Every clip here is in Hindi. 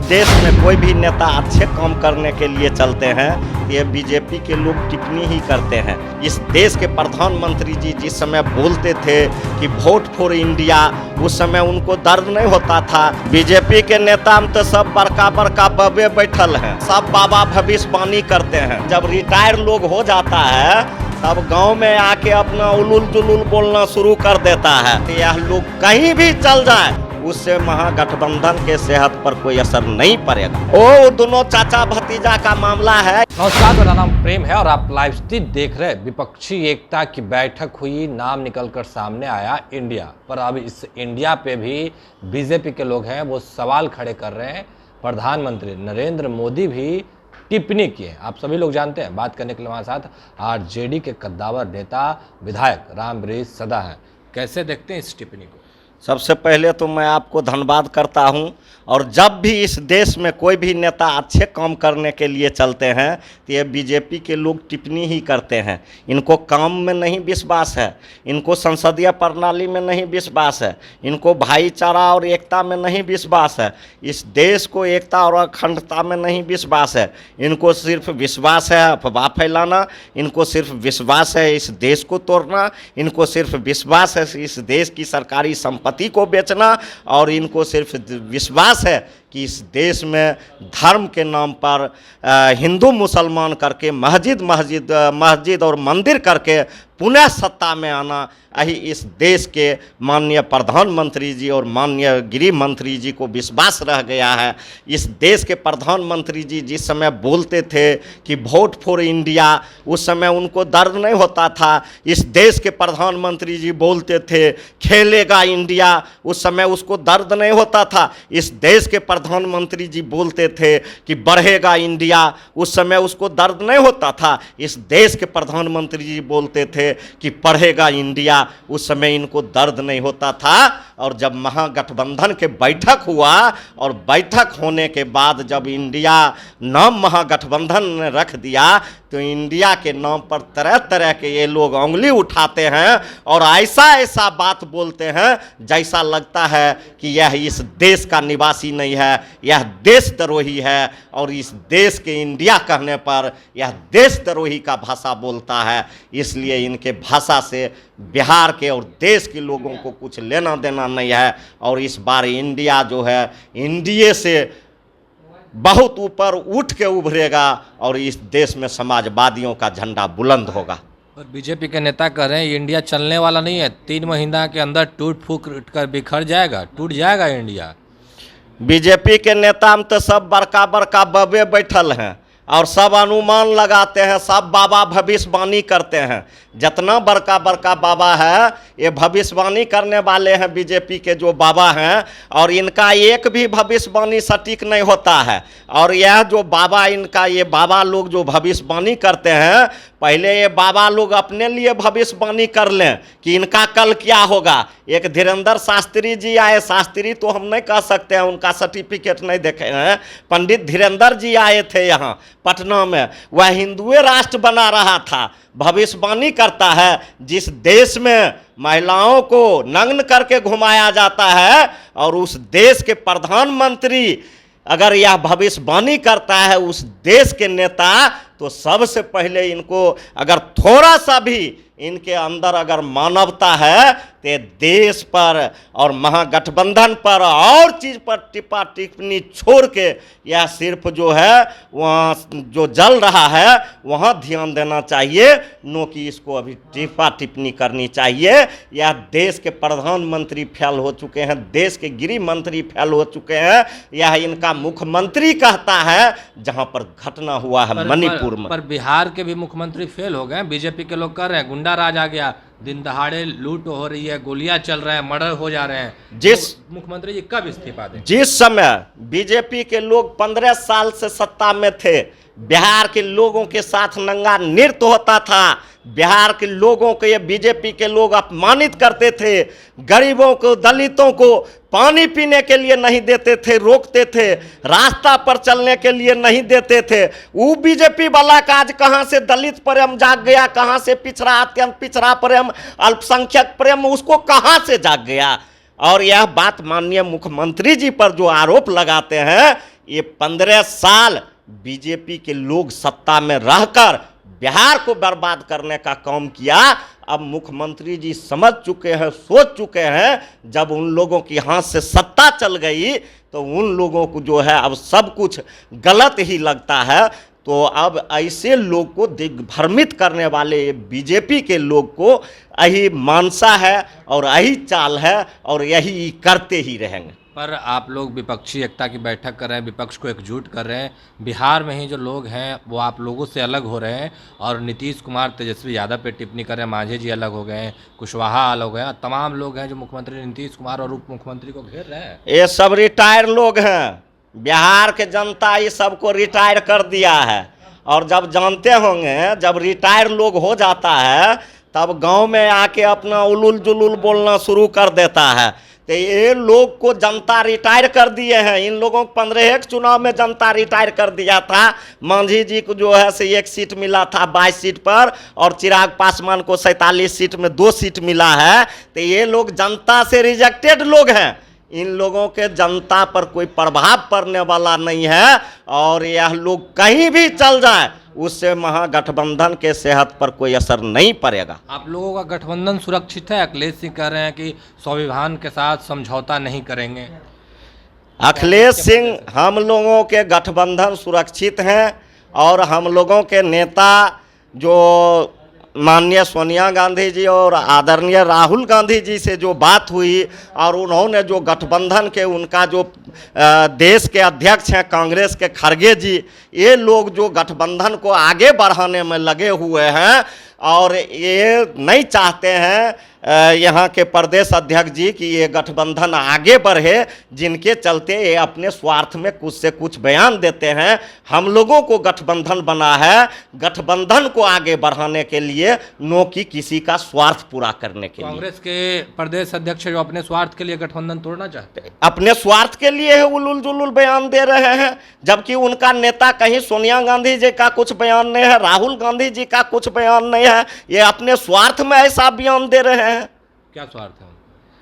देश में कोई भी नेता अच्छे काम करने के लिए चलते हैं, ये बीजेपी के लोग टिप्पणी ही करते हैं। इस देश के प्रधानमंत्री जी जिस समय बोलते थे कि वोट फॉर इंडिया, उस समय उनको दर्द नहीं होता था। बीजेपी के नेता में तो सब बड़का बड़का बबे बैठल हैं, सब बाबा भविष्यवाणी करते हैं। जब रिटायर लोग हो जाता है तब गांव में आके अपना उलुल जुलुल बोलना शुरू कर देता है। यह लोग कहीं भी चल जाए उससे महागठबंधन के सेहत पर कोई असर नहीं पड़ेगा। वो दोनों चाचा भतीजा का मामला है। नमस्कार, मेरा नाम प्रेम है और आप लाइव स्ट्रीम देख रहे हैं। विपक्षी एकता की बैठक हुई, नाम निकलकर सामने आया इंडिया, पर अब इस इंडिया पे भी बीजेपी के लोग हैं वो सवाल खड़े कर रहे हैं। प्रधानमंत्री नरेंद्र मोदी भी टिप्पणी किए। आप सभी लोग जानते हैं। बात करने के लिए हमारे साथ आरजेडी के कद्दावर नेता विधायक रामबीर सदा हैं। कैसे देखते हैं इस टिप्पणी को? सबसे पहले तो मैं आपको धन्यवाद करता हूं। और जब भी इस देश में कोई भी नेता अच्छे काम करने के लिए चलते हैं तो ये बीजेपी के लोग टिप्पणी ही करते हैं। इनको काम में नहीं विश्वास है, इनको संसदीय प्रणाली में नहीं विश्वास है, इनको भाईचारा और एकता में नहीं विश्वास है, इस देश को एकता और अखंडता में नहीं विश्वास है। इनको सिर्फ विश्वास है अफवाह फैलाना, इनको सिर्फ विश्वास है इस देश को तोड़ना, इनको सिर्फ विश्वास है इस देश की सरकारी संपत्ति को बेचना, और इनको सिर्फ विश्वास है कि इस देश में धर्म के नाम पर हिंदू मुसलमान करके मस्जिद और मंदिर करके पुनः सत्ता में आना, यही इस देश के माननीय प्रधानमंत्री जी और माननीय गृह मंत्री जी को विश्वास रह गया है। इस देश के प्रधानमंत्री जी जिस समय बोलते थे कि वोट फॉर इंडिया, उस समय उनको दर्द नहीं होता था। इस देश के प्रधानमंत्री जी बोलते थे खेलेगा इंडिया, उस समय उसको दर्द नहीं होता था। इस देश के प्रधानमंत्री जी बोलते थे कि बढ़ेगा इंडिया, उस समय उसको दर्द नहीं होता था। इस देश के प्रधानमंत्री जी बोलते थे कि पढ़ेगा इंडिया, उस समय इनको दर्द नहीं होता था। और जब महागठबंधन के बैठक हुआ और बैठक होने के बाद जब इंडिया नाम महागठबंधन ने रख दिया तो इंडिया के नाम पर तरह तरह के ये लोग उंगली उठाते हैं और ऐसा बात बोलते हैं जैसा लगता है कि यह इस देश का निवासी नहीं है, यह देशद्रोही है। और इस देश के इंडिया कहने पर यह देशद्रोही का भाषा बोलता है। इसलिए इनके भाषा से बिहार के और देश के लोगों को कुछ लेना देना नहीं है। और इस बार इंडिया जो है एनडीए से बहुत ऊपर उठ के उभरेगा और इस देश में समाजवादियों का झंडा बुलंद होगा। और बीजेपी के नेता कह रहे हैं इंडिया चलने वाला नहीं है, 3 महीना के अंदर टूट फूट कर बिखर जाएगा, टूट जाएगा इंडिया। बीजेपी के नेता में तो सब बड़का बड़का बबे बैठल हैं और सब अनुमान लगाते हैं, सब बाबा भविष्यवाणी करते हैं। जितना बड़का बड़का बाबा है ये भविष्यवाणी करने वाले हैं बीजेपी के जो बाबा हैं, और इनका एक भी भविष्यवाणी सटीक नहीं होता है। और यह जो बाबा इनका ये बाबा लोग जो भविष्यवाणी करते हैं, पहले ये बाबा लोग अपने लिए भविष्यवाणी कर लें कि इनका कल क्या होगा। एक धीरेन्द्र शास्त्री जी आए, शास्त्री तो हम नहीं कह सकते हैं, उनका सर्टिफिकेट नहीं देखे हैं। पंडित धीरेन्द्र जी आए थे यहाँ पटना में, वह हिंदुए राष्ट्र बना रहा था। भविष्यवाणी करता है जिस देश में महिलाओं को नग्न करके घुमाया जाता है, और उस देश के प्रधानमंत्री अगर यह भविष्यवाणी करता है उस देश के नेता, तो सबसे पहले इनको अगर थोड़ा सा भी इनके अंदर अगर मानवता है तो देश पर और महागठबंधन पर और चीज़ पर टिप्पा टिप्पणी छोड़ के यह सिर्फ जो है वहाँ जो जल रहा है वहाँ ध्यान देना चाहिए, नो कि इसको अभी टिप्पा टिप्पणी करनी चाहिए। यह देश के प्रधानमंत्री फेल हो चुके हैं, देश के गृह मंत्री फेल हो चुके हैं। यह इनका मुख्यमंत्री कहता है जहाँ पर घटना हुआ है मणिपुर में। पर बिहार के भी मुख्यमंत्री फेल हो गए। बीजेपी के लोग कर रहे हैं गुंडा राज आ गया, दिन दहाड़े लूट हो रही है, गोलियां चल रहे हैं, मर्डर हो जा रहे हैं। जिस मुख्यमंत्री जी कब इस्तीफा दें? जिस समय बीजेपी के लोग 15 साल से सत्ता में थे, बिहार के लोगों के साथ नंगा नृत्य होता था, बिहार के लोगों को ये बीजेपी के लोग अपमानित करते थे, गरीबों को दलितों को पानी पीने के लिए नहीं देते थे, रोकते थे, रास्ता पर चलने के लिए नहीं देते थे। वो बीजेपी वाला का आज कहाँ से दलित प्रेम जाग गया, कहाँ से पिछड़ा अत्यंत पिछड़ा प्रेम, अल्पसंख्यक प्रेम उसको कहाँ से जाग गया। और यह बात माननीय मुख्यमंत्री जी पर जो आरोप लगाते हैं, ये 15 साल बीजेपी के लोग सत्ता में रहकर बिहार को बर्बाद करने का काम किया। अब मुख्यमंत्री जी समझ चुके हैं, सोच चुके हैं, जब उन लोगों की हाथ से सत्ता चल गई तो उन लोगों को जो है अब सब कुछ गलत ही लगता है। तो अब ऐसे लोग को दिग्भ्रमित करने वाले बीजेपी के लोग को यही मानसा है और यही चाल है और यही करते ही रहेंगे। पर आप लोग विपक्षी एकता की बैठक कर रहे हैं, विपक्ष को एकजुट कर रहे हैं, बिहार में ही जो लोग हैं वो आप लोगों से अलग हो रहे हैं और नीतीश कुमार तेजस्वी यादव पे टिप्पणी कर रहे हैं, मांझी जी अलग हो गए हैं, कुशवाहा अलग हो गए हैं, तमाम लोग हैं जो मुख्यमंत्री नीतीश कुमार और उप मुख्यमंत्री को घेर रहे हैं। ये सब रिटायर लोग हैं, बिहार के जनता ये सबको रिटायर कर दिया है। और जब जानते होंगे जब रिटायर लोग हो जाता है तब गांव में आके अपना उलुल जुलुल बोलना शुरू कर देता है। तो ये लोग को जनता रिटायर कर दिए हैं। इन लोगों को 15 चुनाव में जनता रिटायर कर दिया था। मांझी जी को जो है से 1 सीट मिला था 22 सीट पर और चिराग पासवान को 47 सीट में 2 सीट मिला है। तो ये लोग जनता से रिजेक्टेड लोग हैं। इन लोगों के जनता पर कोई प्रभाव पड़ने वाला नहीं है और यह लोग कहीं भी चल जाए उससे महागठबंधन के सेहत पर कोई असर नहीं पड़ेगा। आप लोगों का गठबंधन सुरक्षित है? अखिलेश सिंह कह रहे हैं कि स्वाभिमान के साथ समझौता नहीं करेंगे। अखिलेश सिंह, हम लोगों के गठबंधन सुरक्षित हैं और हम लोगों के नेता जो माननीय सोनिया गांधी जी और आदरणीय राहुल गांधी जी से जो बात हुई और उन्होंने जो गठबंधन के उनका जो देश के अध्यक्ष हैं कांग्रेस के खड़गे जी, ये लोग जो गठबंधन को आगे बढ़ाने में लगे हुए हैं और ये नहीं चाहते हैं यहाँ के प्रदेश अध्यक्ष जी कि ये गठबंधन आगे बढ़े, जिनके चलते ये अपने स्वार्थ में कुछ से कुछ बयान देते हैं। हम लोगों को गठबंधन बना है गठबंधन को आगे बढ़ाने के लिए, नो कि किसी का स्वार्थ पूरा करने के लिए। कांग्रेस के प्रदेश अध्यक्ष जो अपने स्वार्थ के लिए गठबंधन तोड़ना चाहते हैं, अपने स्वार्थ के लिए उलुल जुलुल बयान दे रहे हैं, जबकि उनका नेता कहीं सोनिया गांधी जी का कुछ बयान नहीं है, राहुल गांधी जी का कुछ बयान नहीं है। ये अपने स्वार्थ में ऐसा बयान दे रहे हैं। क्या स्वार्थ है?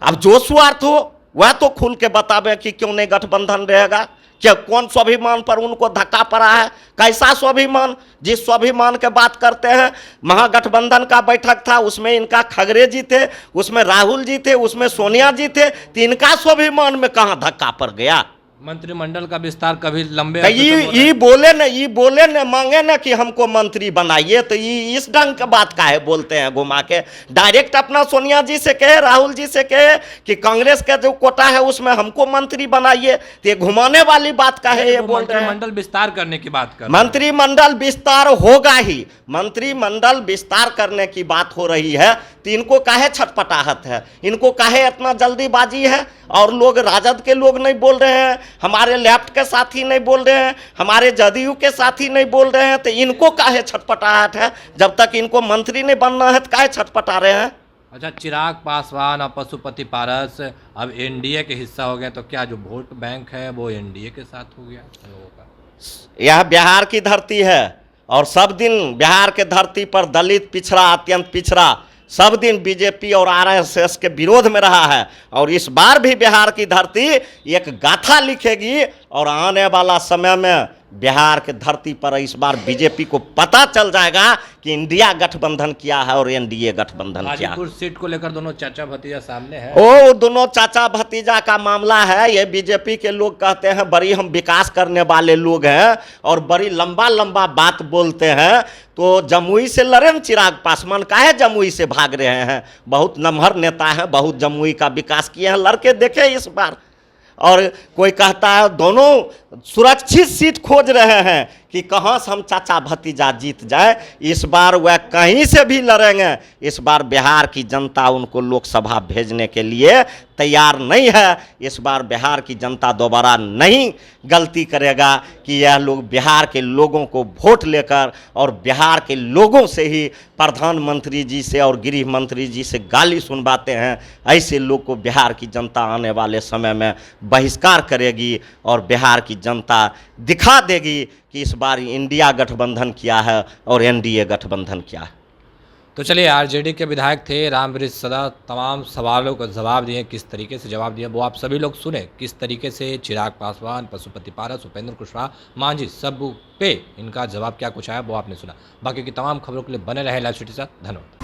अब जो स्वार्थ हो वह तो खुल के बतावे कि क्यों नहीं गठबंधन रहेगा। क्या कौन स्वाभिमान पर उनको धक्का पड़ा है? कैसा स्वाभिमान? जिस स्वाभिमान के बात करते हैं, महागठबंधन का बैठक था उसमें इनका खगरे जी थे, उसमें राहुल जी थे, उसमें सोनिया जी थे, तो इनका स्वाभिमान में कहां धक्का पड़ गया? मंत्रिमंडल का विस्तार कभी लंबे ये बोले न मांगे न कि हमको मंत्री बनाइए, तो ये इस ढंग के बात काहे बोलते हैं घुमा के? डायरेक्ट अपना सोनिया जी से कहे, राहुल जी से कहे कि कांग्रेस का जो कोटा है उसमें हमको मंत्री बनाइए, तो ये घुमाने वाली बात काहे ये बोल रहे हैं? मंत्रिमंडल विस्तार करने की बात कर, मंत्रिमंडल विस्तार होगा ही, मंत्रिमंडल विस्तार करने की बात हो रही है, तो इनको काहे छटपटाहट है? इनको काहे इतना जल्दीबाजी है? और लोग राजद के लोग नहीं बोल रहे हैं, हमारे लेफ्ट के साथी नहीं बोल रहे हैं, हमारे जदयू के साथी नहीं बोल रहे हैं, तो इनको काहे छटपटाहट है? जब तक इनको मंत्री नहीं बनना है तो काहे छटपटा रहे हैं? अच्छा, चिराग पासवान और पशुपति पारस अब एनडीए के हिस्सा हो गए, तो क्या जो वोट बैंक है वो एनडीए के साथ हो गया लोगों का? यह बिहार की धरती है और सब दिन बिहार के धरती पर दलित पिछड़ा, अत्यंत पिछड़ा सब दिन बीजेपी और आरएसएस के विरोध में रहा है और इस बार भी बिहार की धरती एक गाथा लिखेगी और आने वाला समय में बिहार के धरती पर इस बार बीजेपी को पता चल जाएगा कि इंडिया गठबंधन क्या है और एनडीए गठबंधन क्या है। गाजीपुर सीट को लेकर दोनों चाचा भतीजा सामने है। ओ दोनों चाचा भतीजा का मामला है। ये बीजेपी के लोग कहते हैं बड़ी हम विकास करने वाले लोग हैं और बड़ी लंबा लंबा बात बोलते हैं। तो जमुई से लड़े न चिराग पासवान, काहे जमुई से भाग रहे हैं? बहुत नमहर नेता हैं, बहुत जमुई का विकास किए हैं, लड़के देखे इस बार। और कोई कहता है दोनों सुरक्षित सीट खोज रहे हैं कि कहाँ से हम चाचा भतीजा जीत जाए। इस बार वह कहीं से भी लड़ेंगे। इस बार बिहार की जनता उनको लोकसभा भेजने के लिए तैयार नहीं है। इस बार बिहार की जनता दोबारा नहीं गलती करेगा कि यह लोग बिहार के लोगों को वोट लेकर और बिहार के लोगों से ही प्रधानमंत्री जी से और गृह मंत्री जी से गाली सुनवाते हैं। ऐसे लोग को बिहार की जनता आने वाले समय में बहिष्कार करेगी और बिहार की जनता दिखा देगी कि इस बार इंडिया गठबंधन क्या है और एनडीए गठबंधन क्या है। तो तो चलिए, आरजेडी के विधायक थे रामवृक्ष सदा, तमाम सवालों का जवाब दिए, किस तरीके से जवाब दिए वो आप सभी लोग सुने, किस तरीके से चिराग पासवान, पशुपति पारस, उपेंद्र कुशवाहा, मांझी, सब पे इनका जवाब क्या कुछ आया वो आपने सुना। बाकी की तमाम खबरों के लिए बने रहे लाइव सिटी के साथ। धन्यवाद।